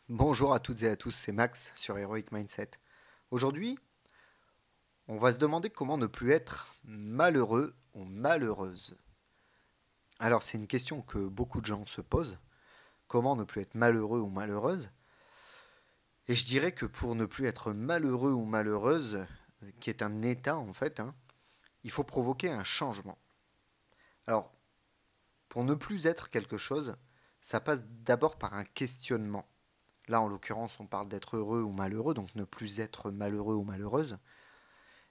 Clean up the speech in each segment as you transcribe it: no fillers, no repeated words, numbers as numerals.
Bonjour à toutes et à tous, c'est Max sur Heroic Mindset. Aujourd'hui, on va se demander comment ne plus être malheureux ou malheureuse. Alors, c'est une question que beaucoup de gens se posent. Comment ne plus être malheureux ou malheureuse? Et je dirais que pour ne plus être malheureux ou malheureuse, qui est un état en fait, il faut provoquer un changement. Alors, pour ne plus être quelque chose, ça passe d'abord par un questionnement. Là, en l'occurrence, on parle d'être heureux ou malheureux, donc ne plus être malheureux ou malheureuse.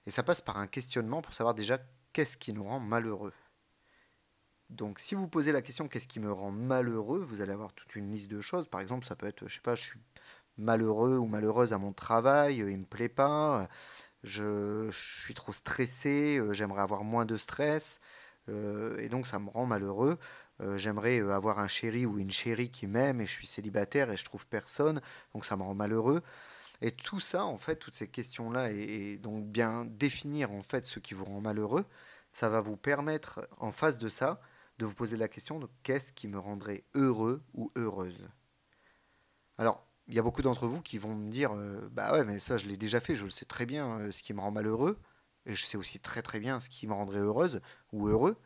Et ça passe par un questionnement pour savoir déjà qu'est-ce qui nous rend malheureux. Donc si vous posez la question qu'est-ce qui me rend malheureux, vous allez avoir toute une liste de choses. Par exemple, ça peut être, je sais pas, je suis malheureux ou malheureuse à mon travail, il me plaît pas, je suis trop stressé, j'aimerais avoir moins de stress, et donc ça me rend malheureux. J'aimerais avoir un chéri ou une chérie qui m'aime et je suis célibataire et je trouve personne, donc ça me rend malheureux. Et tout ça, en fait, toutes ces questions-là, et donc bien définir en fait ce qui vous rend malheureux, ça va vous permettre, en face de ça, de vous poser la question de qu'est-ce qui me rendrait heureux ou heureuse. Alors, il y a beaucoup d'entre vous qui vont me dire, bah ouais, mais ça, je l'ai déjà fait, je le sais très bien, ce qui me rend malheureux, et je sais aussi très très bien ce qui me rendrait heureuse ou heureux.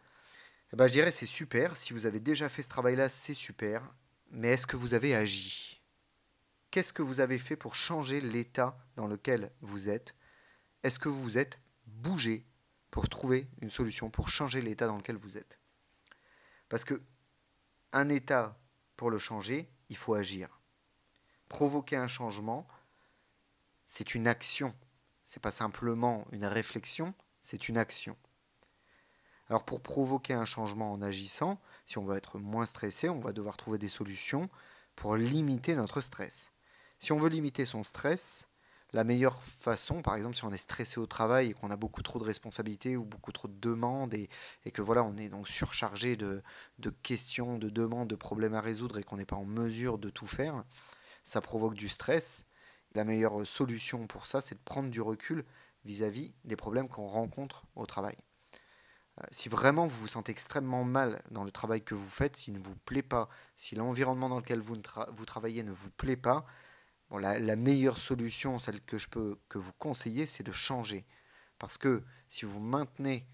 Et ben, je dirais, c'est super, si vous avez déjà fait ce travail-là, c'est super, mais est-ce que vous avez agi? Qu'est-ce que vous avez fait pour changer l'état dans lequel vous êtes? Est-ce que vous vous êtes bougé pour trouver une solution, pour changer l'état dans lequel vous êtes? Parce que un état, pour le changer, il faut agir. Provoquer un changement, c'est une action. C'est pas simplement une réflexion, c'est une action. Alors pour provoquer un changement en agissant, si on veut être moins stressé, on va devoir trouver des solutions pour limiter notre stress. Si on veut limiter son stress, la meilleure façon, par exemple si on est stressé au travail et qu'on a beaucoup trop de responsabilités ou beaucoup trop de demandes et que voilà, on est donc surchargé de questions, de demandes, de problèmes à résoudre et qu'on n'est pas en mesure de tout faire, ça provoque du stress. La meilleure solution pour ça, c'est de prendre du recul vis-à-vis des problèmes qu'on rencontre au travail. Si vraiment vous vous sentez extrêmement mal dans le travail que vous faites, s'il ne vous plaît pas, si l'environnement dans lequel vous travaillez ne vous plaît pas, bon, la meilleure solution, celle que je peux que vous conseiller, c'est de changer. Parce que si vous maintenez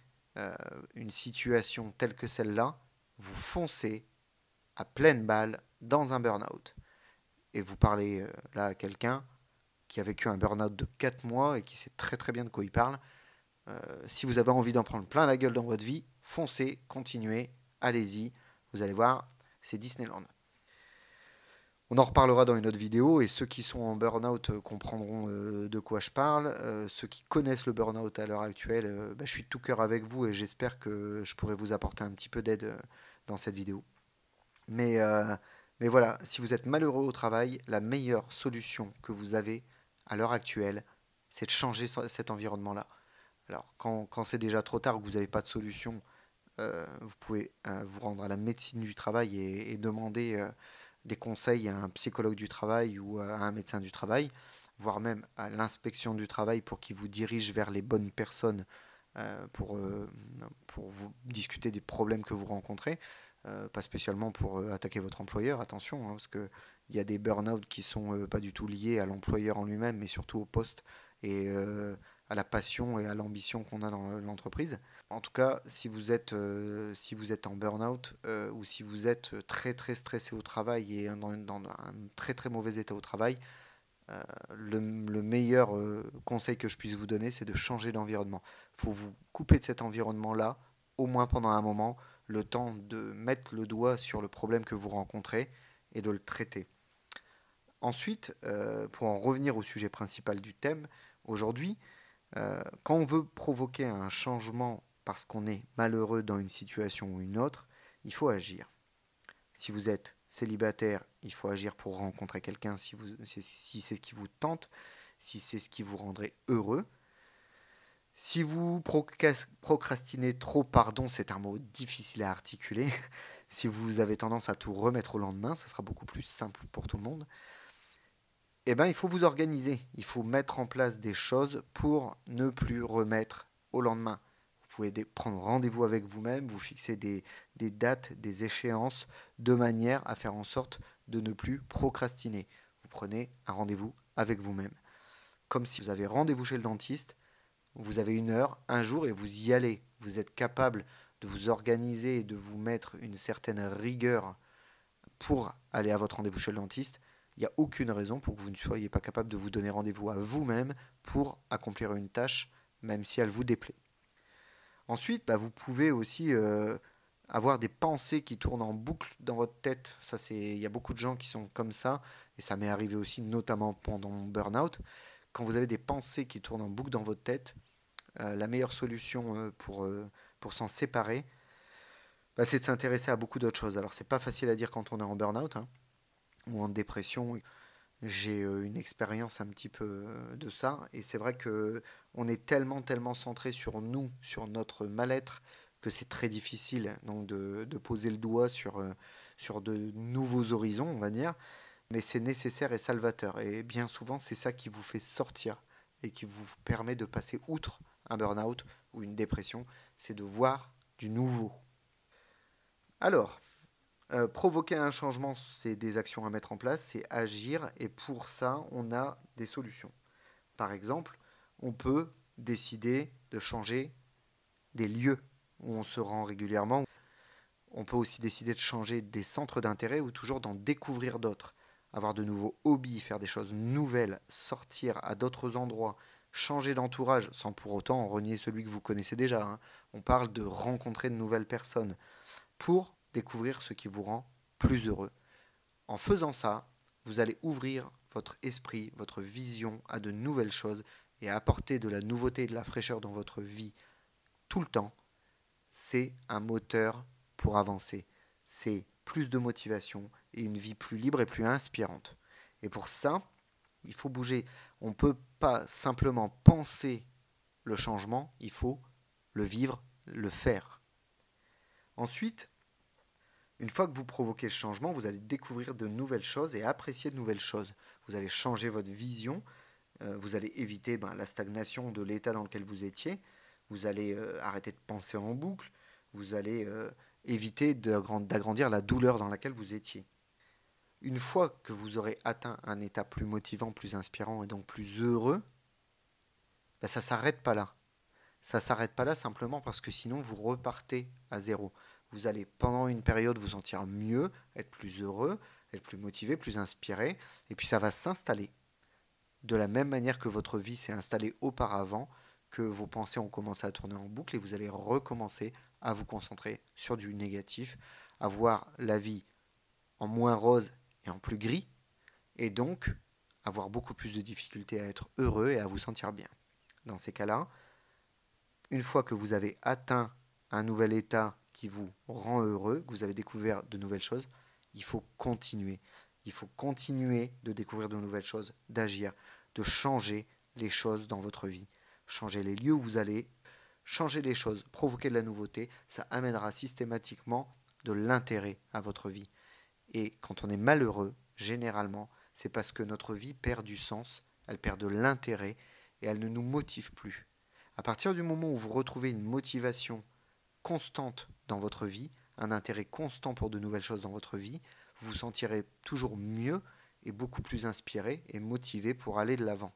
une situation telle que celle-là, vous foncez à pleine balle dans un burn-out. Et vous parlez là à quelqu'un qui a vécu un burn-out de 4 mois et qui sait très très bien de quoi il parle. Si vous avez envie d'en prendre plein la gueule dans votre vie, foncez, continuez, allez-y. Vous allez voir, c'est Disneyland. On en reparlera dans une autre vidéo et ceux qui sont en burn-out comprendront de quoi je parle. Ceux qui connaissent le burn-out à l'heure actuelle, bah, je suis de tout cœur avec vous et j'espère que je pourrai vous apporter un petit peu d'aide dans cette vidéo. Mais, euh, mais voilà, si vous êtes malheureux au travail, la meilleure solution que vous avez à l'heure actuelle, c'est de changer cet environnement-là. Alors, quand c'est déjà trop tard, que vous n'avez pas de solution, vous pouvez vous rendre à la médecine du travail et demander des conseils à un psychologue du travail ou à un médecin du travail, voire même à l'inspection du travail pour qu'il vous dirige vers les bonnes personnes pour vous discuter des problèmes que vous rencontrez. Pas spécialement pour attaquer votre employeur, attention, parce qu'il y a des burn-out qui sont pas du tout liés à l'employeur en lui-même, mais surtout au poste et à la passion et à l'ambition qu'on a dans l'entreprise. En tout cas, si vous êtes en burn-out ou si vous êtes très très stressé au travail et dans un très très mauvais état au travail, le meilleur conseil que je puisse vous donner, c'est de changer d'environnement. Il faut vous couper de cet environnement-là, au moins pendant un moment, le temps de mettre le doigt sur le problème que vous rencontrez et de le traiter. Ensuite, pour en revenir au sujet principal du thème, aujourd'hui, quand on veut provoquer un changement parce qu'on est malheureux dans une situation ou une autre, il faut agir. Si vous êtes célibataire, il faut agir pour rencontrer quelqu'un si c'est ce qui vous tente, si c'est ce qui vous rendrait heureux. Si vous procrastinez trop, pardon, c'est un mot difficile à articuler. Si vous avez tendance à tout remettre au lendemain, ça sera beaucoup plus simple pour tout le monde. Eh bien, il faut vous organiser. Il faut mettre en place des choses pour ne plus remettre au lendemain. Vous pouvez prendre rendez-vous avec vous-même, vous fixer des dates, des échéances, de manière à faire en sorte de ne plus procrastiner. Vous prenez un rendez-vous avec vous-même. Comme si vous avez rendez-vous chez le dentiste, vous avez 1 heure, un jour, et vous y allez. Vous êtes capable de vous organiser et de vous mettre une certaine rigueur pour aller à votre rendez-vous chez le dentiste. Il n'y a aucune raison pour que vous ne soyez pas capable de vous donner rendez-vous à vous-même pour accomplir une tâche, même si elle vous déplaît. Ensuite, vous pouvez aussi avoir des pensées qui tournent en boucle dans votre tête. Il y a beaucoup de gens qui sont comme ça, et ça m'est arrivé aussi, notamment pendant mon burn-out. Quand vous avez des pensées qui tournent en boucle dans votre tête, la meilleure solution pour s'en séparer, c'est de s'intéresser à beaucoup d'autres choses. Alors, c'est pas facile à dire quand on est en burn-out ou en dépression. J'ai une expérience un petit peu de ça, et c'est vrai que on est tellement centré sur nous, sur notre mal-être, que c'est très difficile donc de poser le doigt sur de nouveaux horizons, on va dire, mais c'est nécessaire et salvateur, et bien souvent c'est ça qui vous fait sortir et qui vous permet de passer outre un burn-out ou une dépression, c'est de voir du nouveau. Alors, provoquer un changement, c'est des actions à mettre en place, c'est agir, et pour ça, on a des solutions. Par exemple, on peut décider de changer des lieux où on se rend régulièrement. On peut aussi décider de changer des centres d'intérêt ou toujours d'en découvrir d'autres. Avoir de nouveaux hobbies, faire des choses nouvelles, sortir à d'autres endroits, changer d'entourage sans pour autant renier celui que vous connaissez déjà. On parle de rencontrer de nouvelles personnes pour découvrir ce qui vous rend plus heureux. En faisant ça, vous allez ouvrir votre esprit, votre vision à de nouvelles choses et à apporter de la nouveauté et de la fraîcheur dans votre vie tout le temps. C'est un moteur pour avancer. C'est plus de motivation et une vie plus libre et plus inspirante. Et pour ça, il faut bouger. On ne peut pas simplement penser le changement, il faut le vivre, le faire. Ensuite, une fois que vous provoquez ce changement, vous allez découvrir de nouvelles choses et apprécier de nouvelles choses. Vous allez changer votre vision, vous allez éviter la stagnation de l'état dans lequel vous étiez, vous allez arrêter de penser en boucle, vous allez éviter d'agrandir la douleur dans laquelle vous étiez. Une fois que vous aurez atteint un état plus motivant, plus inspirant et donc plus heureux, ça ne s'arrête pas là. Ça ne s'arrête pas là simplement parce que sinon vous repartez à zéro. Vous allez pendant une période vous sentir mieux, être plus heureux, être plus motivé, plus inspiré, et puis ça va s'installer. De la même manière que votre vie s'est installée auparavant, que vos pensées ont commencé à tourner en boucle, et vous allez recommencer à vous concentrer sur du négatif, à voir la vie en moins rose et en plus gris, et donc avoir beaucoup plus de difficultés à être heureux et à vous sentir bien. Dans ces cas-là, une fois que vous avez atteint un nouvel état qui vous rend heureux, que vous avez découvert de nouvelles choses, il faut continuer. Il faut continuer de découvrir de nouvelles choses, d'agir, de changer les choses dans votre vie. Changer les lieux où vous allez, changer les choses, provoquer de la nouveauté, ça amènera systématiquement de l'intérêt à votre vie. Et quand on est malheureux, généralement, c'est parce que notre vie perd du sens, elle perd de l'intérêt et elle ne nous motive plus. À partir du moment où vous retrouvez une motivation constante dans votre vie, un intérêt constant pour de nouvelles choses dans votre vie, vous vous sentirez toujours mieux et beaucoup plus inspiré et motivé pour aller de l'avant.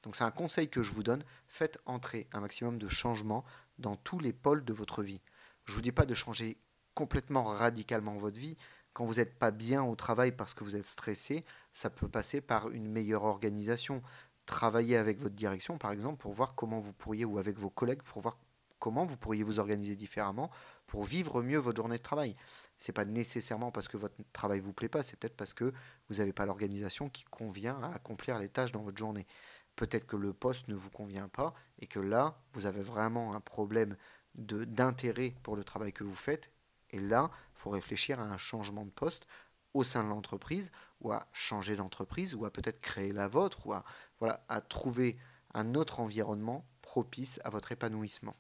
Donc c'est un conseil que je vous donne, faites entrer un maximum de changements dans tous les pôles de votre vie. Je ne vous dis pas de changer complètement radicalement votre vie. Quand vous n'êtes pas bien au travail parce que vous êtes stressé, ça peut passer par une meilleure organisation. Travailler avec votre direction, par exemple, pour voir comment vous pourriez, ou avec vos collègues, pour voir comment vous pourriez vous organiser différemment pour vivre mieux votre journée de travail. C'est pas nécessairement parce que votre travail vous plaît pas, c'est peut-être parce que vous n'avez pas l'organisation qui convient à accomplir les tâches dans votre journée. Peut-être que le poste ne vous convient pas et que là, vous avez vraiment un problème d'intérêt pour le travail que vous faites. Et là, il faut réfléchir à un changement de poste au sein de l'entreprise, ou à changer d'entreprise, ou à peut-être créer la vôtre, ou à trouver un autre environnement propice à votre épanouissement.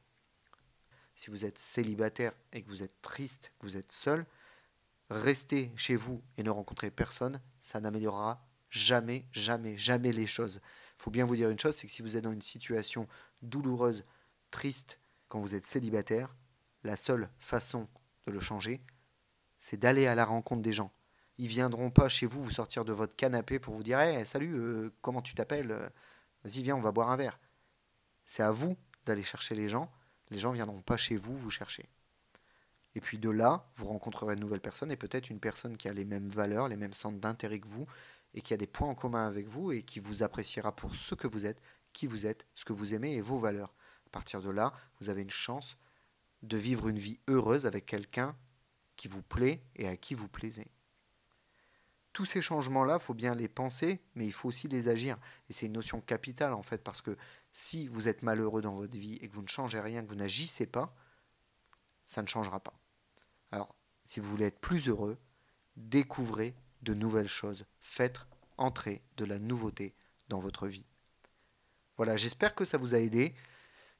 Si vous êtes célibataire et que vous êtes triste, que vous êtes seul, rester chez vous et ne rencontrer personne, ça n'améliorera jamais les choses. Il faut bien vous dire une chose, c'est que si vous êtes dans une situation douloureuse, triste, quand vous êtes célibataire, la seule façon de le changer, c'est d'aller à la rencontre des gens. Ils viendront pas chez vous vous sortir de votre canapé pour vous dire hey, salut, comment tu t'appelles Vas-y, viens, on va boire un verre. C'est à vous d'aller chercher les gens. Les gens viendront pas chez vous vous chercher. Et puis de là, vous rencontrerez de nouvelles personnes et peut-être une personne qui a les mêmes valeurs, les mêmes centres d'intérêt que vous et qui a des points en commun avec vous et qui vous appréciera pour ce que vous êtes, qui vous êtes, ce que vous aimez et vos valeurs. À partir de là, vous avez une chance de vivre une vie heureuse avec quelqu'un qui vous plaît et à qui vous plaisez. Tous ces changements-là, il faut bien les penser, mais il faut aussi les agir. Et c'est une notion capitale en fait, parce que si vous êtes malheureux dans votre vie et que vous ne changez rien, que vous n'agissez pas, ça ne changera pas. Alors, si vous voulez être plus heureux, découvrez de nouvelles choses. Faites entrer de la nouveauté dans votre vie. Voilà, j'espère que ça vous a aidé.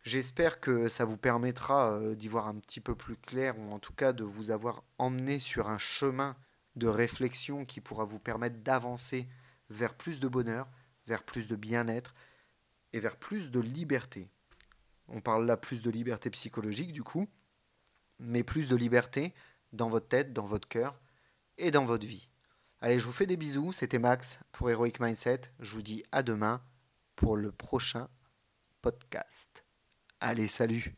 J'espère que ça vous permettra d'y voir un petit peu plus clair, ou en tout cas de vous avoir emmené sur un chemin de réflexion qui pourra vous permettre d'avancer vers plus de bonheur, vers plus de bien-être et vers plus de liberté. On parle là plus de liberté psychologique du coup, mais plus de liberté dans votre tête, dans votre cœur et dans votre vie. Allez, je vous fais des bisous, c'était Max pour Heroic Mindset. Je vous dis à demain pour le prochain podcast. Allez, salut!